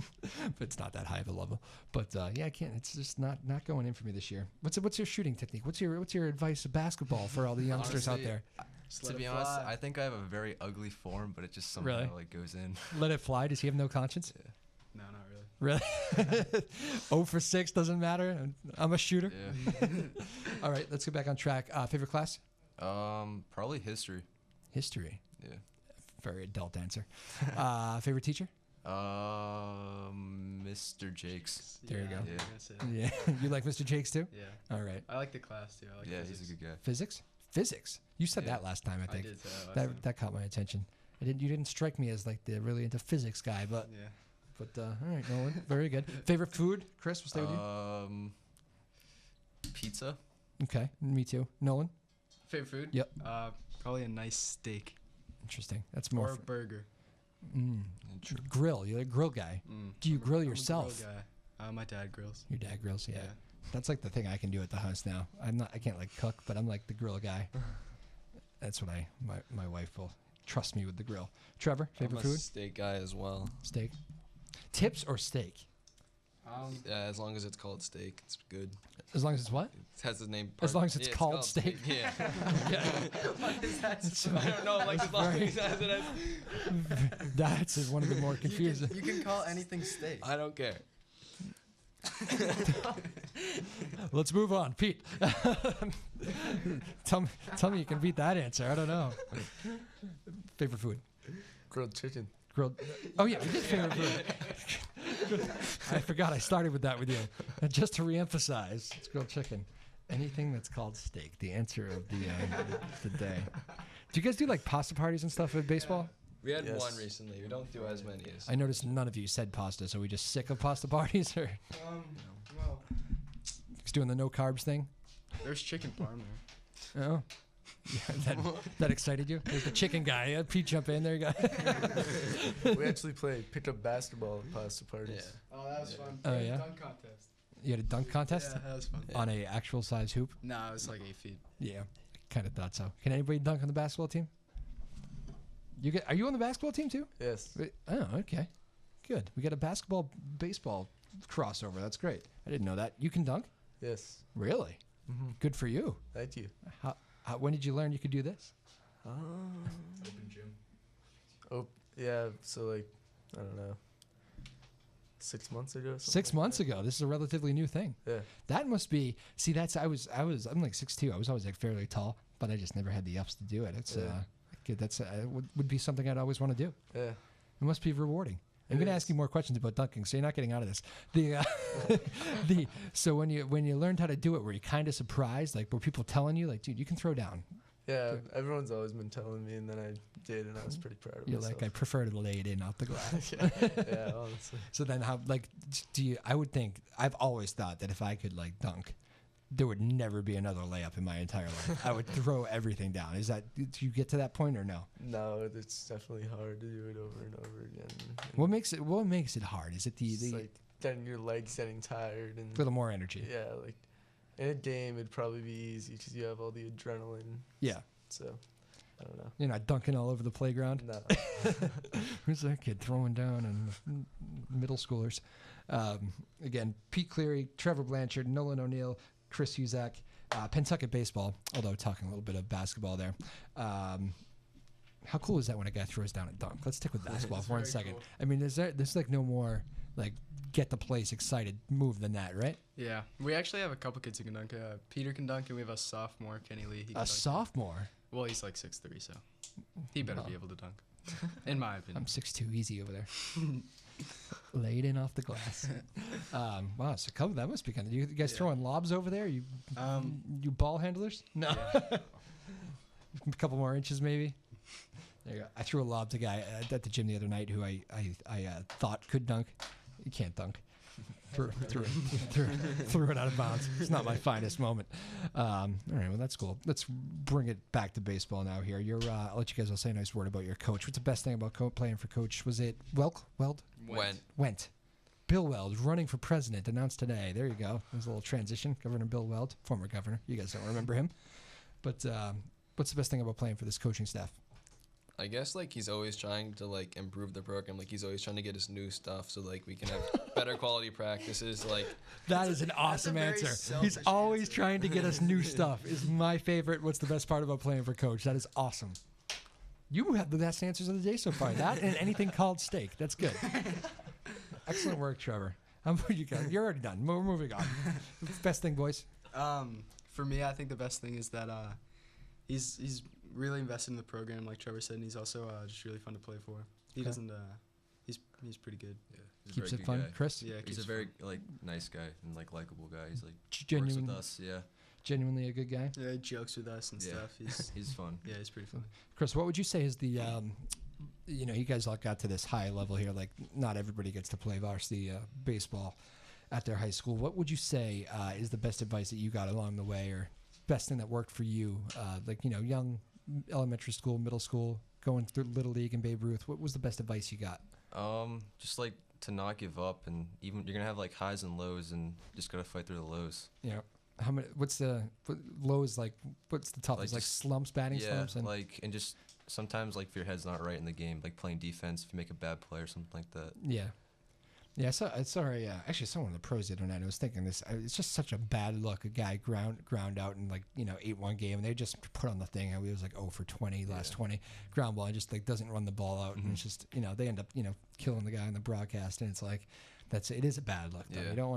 it's not that high of a level. But yeah, I can't. It's just not going in for me this year. What's your shooting technique? What's your advice of basketball for all the youngsters out Honestly, there? Just To let be it honest, fly. I think I have a very ugly form, but it just somehow Really? like goes in. Let it fly. Does he have no conscience? No, not really. Really? 0 for 6 doesn't matter. I'm a shooter. Yeah. All right, let's get back on track. Favorite class? Probably history. History. Yeah. Very adult answer. Favorite teacher? Mr. Jakes. There you go. I was Yeah. gonna say that. Yeah. You like Mr. Jakes too? Yeah. All right. I like the class too. I like Yeah, physics. he's a good guy. Physics? Physics. You said Yeah. that last time, I I think. did say that last That time. that caught my attention. You didn't strike me as like the really into physics guy, but Yeah. all right, Nolan. Very good. Favorite food? Chris, we'll stay with you. Pizza. Okay. Me too. Nolan? Favorite food? Yep. Probably a nice steak Interesting. That's or more a burger. grill. You're a grill guy. Do you I'm a- grill I'm a yourself? guy. My dad grills. Your dad grills, yeah. Yeah. That's like the thing I can do at the house now. I can't like cook, but I'm like the grill guy. That's what my wife will trust me with the grill. Trevor, favorite I'm a food? steak guy as well. Steak. Tips or steak? Yeah, as long as it's called steak, it's good. As long as it's what? It has the name. As long as it's called steak. Yeah. What is that? I don't know. Like as long as it has. That's one of the more confusing. You can call anything steak. I don't care. Let's move on, Pete. tell me you can beat that answer. I don't know. Favorite food? Grilled chicken. Grilled. Oh yeah, we did favorite food. I forgot I started with that with you. And just to reemphasize, it's grilled chicken. Anything that's called steak. The answer of the day. Do you guys do like pasta parties and stuff with baseball? We had Yes. one recently. We don't do as many as. I noticed none of you said pasta, so we just sick of pasta parties or Well, just doing the no carbs thing? there's chicken parm there. Oh. Yeah, that excited you? There's the chicken guy. Pete, jump in. There you go. We actually played pickup basketball at pasta parties. Oh, that was fun. Oh, yeah? Dunk contest. You had a dunk contest Yeah, that was fun. on a actual size hoop? Nah, it was like 8 feet. Yeah, kind of thought so. Can anybody dunk on the basketball team? Are you on the basketball team too? Yes. Oh, okay. Good. We got a basketball baseball crossover. That's great. I didn't know that. You can dunk? Yes. Really? Mm-hmm. Good for you. Thank you. When did you learn you could do this? Open gym. Oh, yeah. So like, I don't know. 6 months ago. something 6 like months that. ago. This is a relatively new thing. Yeah. That must be. See, I'm like 6'2". I was always like fairly tall, but I just never had the ups to do it. It's Yeah. good. That's would be something I'd always want to do. Yeah. It must be rewarding. I'm It going to is. ask you more questions about dunking, so you're not getting out of this. So when you learned how to do it, were you kind of surprised? Like, were people telling you, like, dude, you can throw down? Yeah, everyone's always been telling me, and then I did, and I was pretty proud of You're myself. like, I prefer to lay it in off the glass. yeah, honestly. So then how, like, do you, I would think, I've always thought that if I could, like, dunk, there would never be another layup in my entire life. I would throw everything down. Is that, do you get to that point or no? No, it's definitely hard to do it over and over again. And What makes it hard? Is it it's the like getting your legs getting tired and little more energy? yeah, like in a game it'd probably be easy because you have all the adrenaline. Yeah. So I don't know. You're not dunking all over the playground. No. Who's that kid throwing down on middle schoolers? Again, Pete Cleary, Trevor Blanchard, Nolan O'Neill, Chris Huzak, Pentucket baseball, although talking a little bit of basketball there. How cool is that when a guy throws down a dunk? Let's stick with basketball for 1 very second. cool. I mean, there's like no more like get the place excited move than that, right? Yeah, we actually have a couple kids who can dunk. Peter can dunk, and we have a sophomore, Kenny Lee. He can A dunk. sophomore. Well, he's like 6'3", so he better Well. be able to dunk, in my opinion. I'm 6'2", easy over there. Laid in off the glass. Wow, so that must be kind of. You guys Yeah. throwing lobs over there? You ball handlers? No. Yeah. A couple more inches, maybe. There you go. I threw a lob to a guy at the gym the other night who I thought could dunk. He can't dunk. Threw it out of bounds. It's not my finest moment. All right, well that's cool. Let's bring it back to baseball now. Here, I'll let you guys all say a nice word about your coach. What's the best thing about playing for Coach? Was it Weld? Went. Bill Weld, running for president, announced today. There you go. There's a little transition. Governor Bill Weld, former governor. You guys don't remember him, but what's the best thing about playing for this coaching staff? I guess like he's always trying to like improve the program. Like he's always trying to get us new stuff so like we can have better quality practices. Like That is an awesome very answer. He's selfish always answer. trying to get us new stuff. Is my favorite. What's the best part about playing for Coach? That is awesome. You have the best answers of the day so far. That and anything called steak. That's good. Excellent work, Trevor. How about you guys? You're already done. We're moving on. Best thing, boys. For me, I think the best thing is that he's really invested in the program, like Trevor said, and he's also just really fun to play for. He Okay. doesn't. He's pretty good. Yeah, he's a Keeps very it good fun, guy. Chris. Yeah, He's keeps a it very fun. like nice guy and like likable guy. He's like works Genuine, with us. Yeah, genuinely a good guy. Yeah, he jokes with us and Yeah. stuff. he's fun. Yeah, he's pretty fun. Chris, what would you say is the, you guys all got to this high level here. Like, not everybody gets to play varsity baseball at their high school. What would you say is the best advice that you got along the way, or best thing that worked for you? Like, young elementary school, middle school, going through Little League and Babe Ruth. What was the best advice you got? Just like to not give up, and even you're gonna have like highs and lows, and just gotta fight through the lows. How many? What's the lows like? What's the toughest? Like just- slumps, batting Yeah, slumps, and and just sometimes like if your head's not right in the game, like playing defense, if you make a bad play or something like that. yeah. I saw actually someone in the pros the other night. I was thinking this. It's just such a bad look. A guy ground out in 8-1 game, and they just put on the thing. And he was like 0 for 20 last 20 ground ball, and just like doesn't run the ball out, and it's just they end up killing the guy in the broadcast, and it's like it is a bad look. Though. Yeah. You don't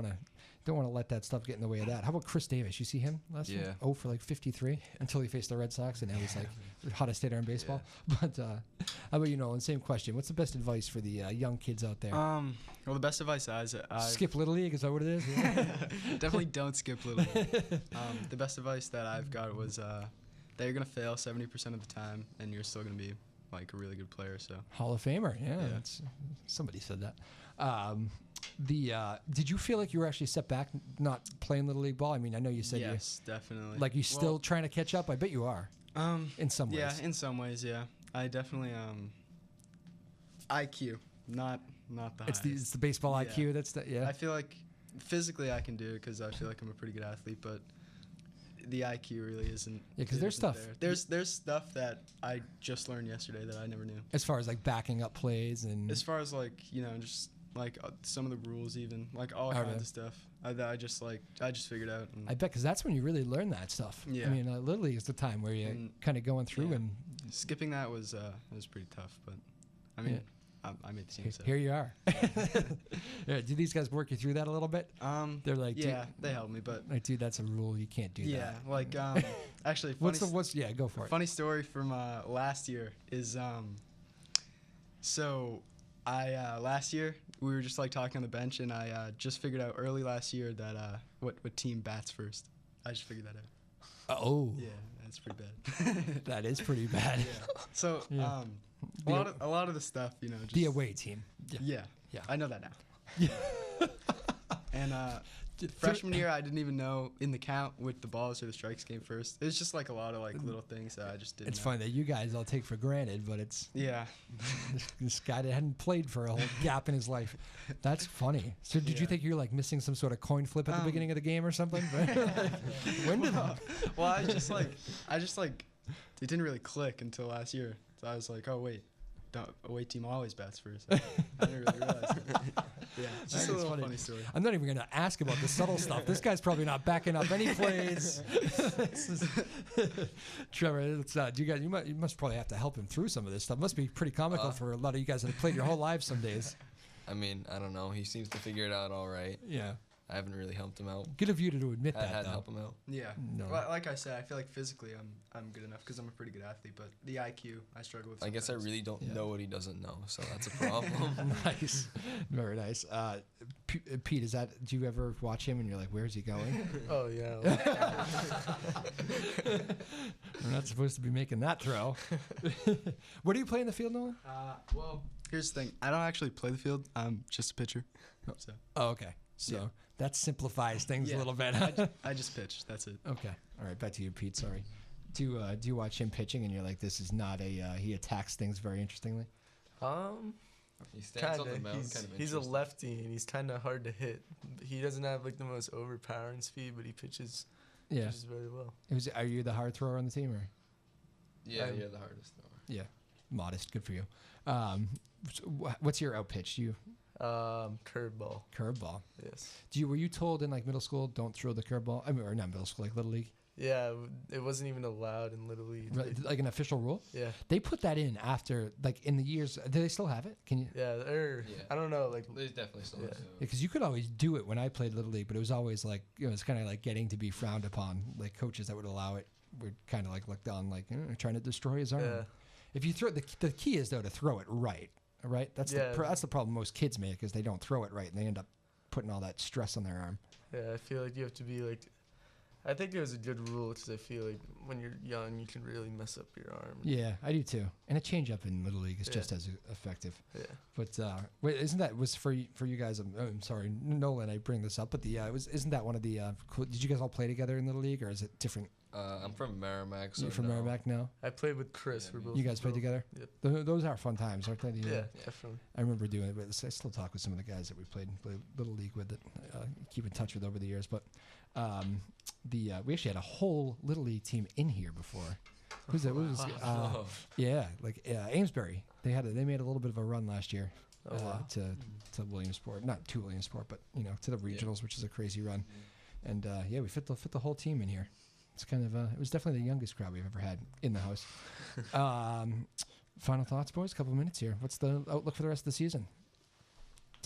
want to let that stuff get in the way of that. How about Chris Davis? You see him last year? Yeah. 0 for like 53 until he faced the Red Sox, and now he's like the hottest hitter in baseball. But how about you, Nolan? Same question. What's the best advice for the young kids out there? Well, the best advice I Skip Little League, is that what it is? definitely don't skip Little League. The best advice that I've got was that you're gonna fail 70% of the time, and you're still gonna be like a really good player. So Hall of Famer, yeah. Yeah. Somebody said that. Did you feel like you were actually set back not playing Little League ball? I mean, I know you said yes, definitely. you still trying to catch up. I bet you are in some ways. Yeah, in some ways, yeah. I definitely IQ, not the It's highest. the baseball Yeah. IQ. That's the yeah. I feel like physically I can do it because I feel like I'm a pretty good athlete, but the IQ really isn't. Yeah, 'cause it there's isn't stuff- there. There's stuff that I just learned yesterday that I never knew. As far as like backing up plays and As far as like just like some of the rules, even like all Oh, kinds really? of stuff that I just figured out. And I bet because that's when you really learn that stuff. Yeah. I mean, Little League is the time where you're And- kind of going through yeah. and skipping that was pretty tough, but I mean, Yeah. I made the team. So. Here you are. Yeah, do these guys work you through that a little bit? They're like, yeah, they helped me, but like, dude, that's a rule. You can't do yeah, that. like actually, Yeah, go for it. funny story from last year is so I last year we were just like talking on the bench, and I just figured out early last year that what team bats first. I just figured that out. Oh, Yeah, that's pretty bad. that is pretty bad. So Yeah. a lot of the stuff, you know, just The away team. Yeah, Yeah. I know that now. And freshman year, I didn't even know in the count with the balls or the strikes came first. It was just like a lot of like little things that I just didn't. It's know. funny that you guys all take for granted, but it's Yeah. this guy that hadn't played for a whole gap in his life. That's funny. So did you Yeah. think you were like missing some sort of coin flip at the beginning of the game or something? When did Well, I just like, it didn't really click until last year. So I was like, oh wait, the away team always bats first. I didn't really realize it. Yeah, it's just That a is little funny. funny story. I'm not even going to ask about the subtle stuff. This guy's probably not backing up any plays. Trevor, it's, you must probably have to help him through some of this stuff. Must be pretty comical for a lot of you guys that have played your whole lives some days. I mean, I don't know. He seems to figure it out all right. Yeah. I haven't really helped him out. Good of you to admit I that, had to though. help him out. Yeah. No. Like I said, I feel like physically I'm good enough because I'm a pretty good athlete, but the IQ I struggle with. I guess I sometimes. really don't Yeah. know what he doesn't know, so that's a problem. Nice. Very nice. Pete, do you ever watch him and you're like, where's he going? Oh yeah. We're not supposed to be making that throw. What do you play in the field, Nolan? Well, here's the thing. I don't actually play the field. I'm just a pitcher. So Oh, okay. So Yeah. that simplifies things a Yeah. little bit. I just pitch. That's it. Okay. All right. Back to you, Pete. Sorry. Do you watch him pitching and you're like, this is not a he attacks things very interestingly? He stands on the Kinda. mound, He's, kind of he's a interesting. lefty and he's kind of hard to hit. He doesn't have like the most overpowering speed, but he pitches Yeah. very well. Are you the hard thrower on the team or? Yeah, I'm- you're the hardest thrower. Yeah. Modest. Good for you. What's your out pitch? Do you Curveball. curveball? Yes. Were you told in like middle school don't throw the curveball? I mean, or not middle school, like little league, Yeah, it wasn't even allowed in Little League. like an official rule. Yeah. They put that in after, like in the years. Do they still have it? Can you? Yeah, Yeah. I don't know, like They definitely still Yeah. have to. Because you could always do it when I played little league, but it was always like it's kind of like getting to be frowned upon. Like coaches that would allow it were kind of like looked on like trying to destroy his arm. Yeah. If you throw the key is though to throw it right. Right. That's Yeah. that's the problem most kids make is they don't throw it right and they end up putting all that stress on their arm. Yeah, I feel like you have to be like. I think it was a good rule because I feel like when you're young, you can really mess up your arm. Yeah, I do too. And a change up in little league is Yeah. just as effective. Yeah. But wait, isn't that was for you guys? I'm sorry, Nolan. I bring this up, but isn't that one of the? Did you guys all play together in little league, or is it different? I'm from Merrimack, so You're from no. Merrimack now. I played with Chris. Yeah, We're me. both. You guys played both- together. Yep. Those are fun times, aren't they? Yeah, definitely. I remember doing it, but I still talk with some of the guys that we played little league with that keep in touch with over the years. But we actually had a whole little league team in here before. Who's that? What was, Oh. yeah, like Amesbury. They made a little bit of a run last year Oh, wow. to Williamsport, not to Williamsport, but to the regionals, which is a crazy run. And we fit the whole team in here. It's kind of it was definitely the youngest crowd we've ever had in the house. Final thoughts, boys. A couple of minutes here. What's the outlook for the rest of the season?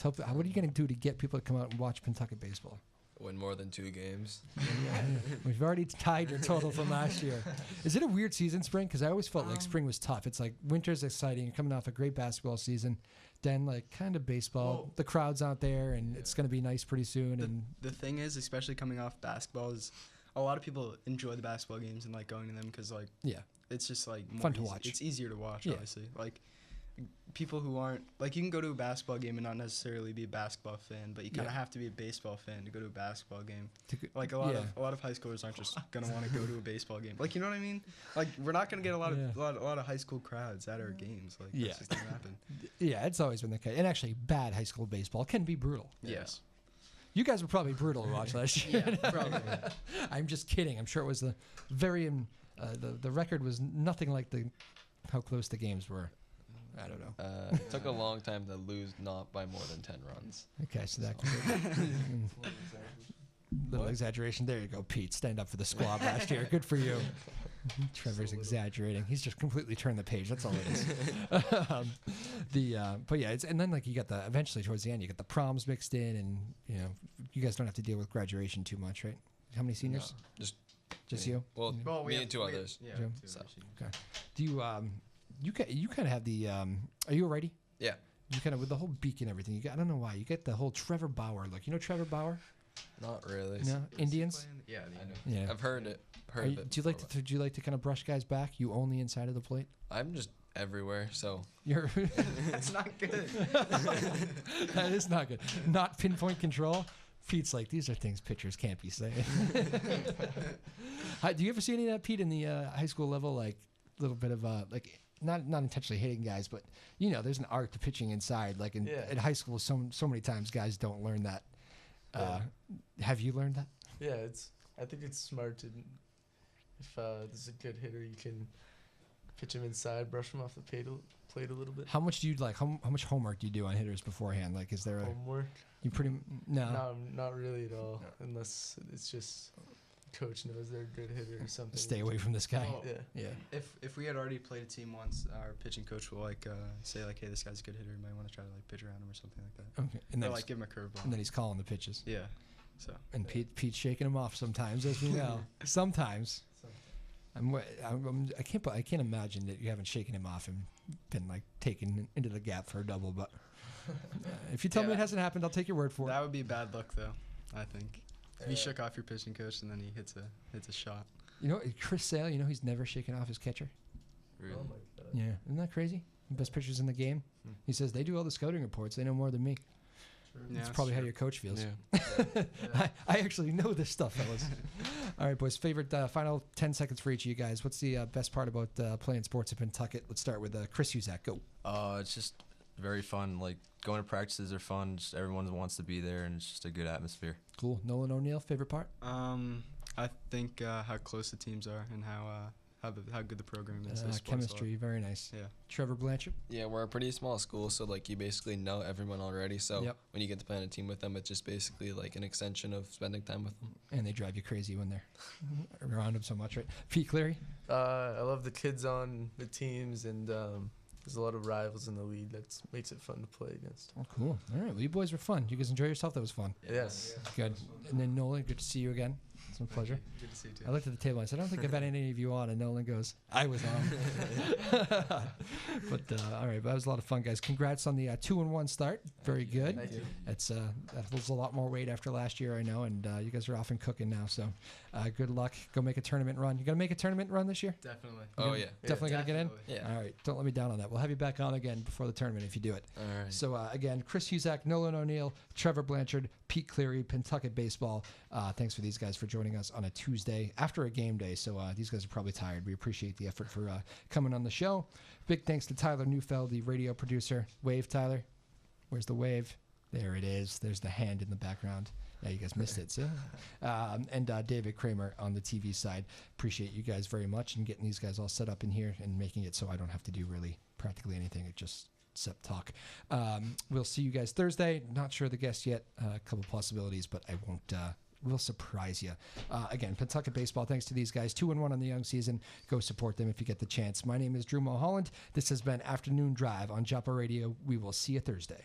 What are you going to do to get people to come out and watch Pentucket baseball? Win more than 2 games. We've already tied your total from last year. Is it a weird season, spring? Because I always felt like spring was tough. It's like winter's exciting. You're coming off a great basketball season. Then like kind of baseball. Well, the crowd's out there, and it's going to be nice pretty soon. And The thing is, especially coming off basketball, is a lot of people enjoy the basketball games and like going to them because like yeah, it's just like more Fun to easy- watch. It's easier to watch, Yeah. obviously. Like people who aren't like you can go to a basketball game and not necessarily be a basketball fan, but you kind of Yeah. have to be a baseball fan to go to a basketball game. To go- Like a lot yeah. of high schoolers aren't just gonna want to go to a baseball game. Like you know what I mean? Like we're not gonna get a lot Yeah. of high school crowds at our games. Like Yeah. that's just gonna happen. Yeah, it's always been the case. And actually, bad high school baseball can be brutal. Yes. You guys were probably brutal to watch last year. Yeah, probably. I'm just kidding. I'm sure it was the record was nothing like how close the games were. I don't know. It took a long time to lose not by more than 10 runs. Okay, so that little exaggeration. There you go, Pete. Stand up for the squad last year. Good for you. Trevor's exaggerating. He's just completely turned the page. That's all it is. But yeah, and then like you got eventually towards the end you get the proms mixed in, and you guys don't have to deal with graduation too much, right? How many seniors? No, Just me. you? Well, Well, me and two others. Yeah. Jim? two So. others. Okay. Do you kind of have the are you a righty? Yeah. You kind of with the whole beak and everything. I don't know why you get the whole Trevor Bauer look. You know Trevor Bauer? Not really. No, Indians. Yeah. Yeah. I've heard it. Do you like to? Do you like to kind of brush guys back? You only inside of the plate. I'm just everywhere, so You're. That's not good. That is not good. Not pinpoint control. Pete's like, these are things pitchers can't be saying. Do you ever see any of that, Pete, in the high school level? Like, a little bit of like, not intentionally hitting guys, but there's an art to pitching inside. Like in high school, so many times guys don't learn that. Have you learned that? Yeah, I think it's smart to, if there's a good hitter, you can pitch him inside, brush him off the plate a little bit. How much do you like? How much homework do you do on hitters beforehand? Like, is there a Homework? you pretty no? No, not really at all, unless it's just coach knows they're a good hitter or something. Stay away from this guy. Oh. Yeah. Yeah. If we had already played a team once, our pitching coach will say hey, this guy's a good hitter. You might want to try to pitch around him or something like that. Okay. And then Or he's- give him a curveball. and then he's calling the pitches. Yeah. So. And Pete's shaking him off sometimes, as we know. Sometimes. I can't imagine that you haven't shaken him off and been like taken into the gap for a double. But if you tell me it hasn't happened, I'll take your word for it. That would be bad luck, though. I think. If you shook off your pitching coach and then he hits a shot. Chris Sale. He's never shaken off his catcher. Really? Oh my god. Yeah, isn't that crazy? Best pitchers in the game. He says they do all the scouting reports. They know more than me. Yeah, That's probably how your coach feels. I actually know this stuff, fellas. All right, boys. Favorite final 10 seconds for each of you guys. What's the best part about playing sports at Pentucket? Let's start with Chris Uzak. Go. It's just very fun. Like going to practices are fun. Just everyone wants to be there, and it's just a good atmosphere. Cool. Nolan O'Neill, favorite part? I think how close the teams are and how good the program is. They support us a lot. Chemistry, very nice. Yeah. Trevor Blanchard. Yeah, we're a pretty small school, so like you basically know everyone already. So Yep. when you get to play on a team with them, it's just basically like an extension of spending time with them. And they drive you crazy when they're around them so much, right? Pete Cleary. I love the kids on the teams, and there's a lot of rivals in the league. That makes it fun to play against. Oh, cool. All right. Well, you boys were fun. You guys enjoy yourself. That was fun. Yes. Good. And then Nolan, good to see you again. It's my pleasure. Good to see you too. I looked at the table and I said, I don't think I've had any of you on. And Nolan goes, I was on. But all right, but that was a lot of fun, guys. Congrats on the 2-1 start. Very good. Thank you. It's that was a lot more weight after last year, I know, and you guys are off and cooking now. So good luck. Go make a tournament run. You gonna make a tournament run this year? Definitely. Oh yeah. Definitely gonna get in. Yeah. All right. Don't let me down on that. We'll have you back on again before the tournament if you do it. All right. So again, Chris Huzak, Nolan O'Neill, Trevor Blanchard, Pete Cleary, Pentucket Baseball. Thanks for these guys for joining us on a Tuesday after a game day. So these guys are probably tired. We appreciate the effort for coming on the show. Big thanks to Tyler Neufeld, the radio producer. Wave, Tyler. Where's the wave? There it is. There's the hand in the background. Yeah, you guys missed it. See? And David Kramer on the TV side. Appreciate you guys very much and getting these guys all set up in here and making it so I don't have to do really practically anything. It just except talk. We'll see you guys Thursday. Not sure the guest yet. A couple possibilities, but I won't. We'll surprise you. Again, Pentucket Baseball, thanks to these guys. 2-1 on the young season. Go support them if you get the chance. My name is Drew Mulholland. This has been Afternoon Drive on Joppa Radio. We will see you Thursday.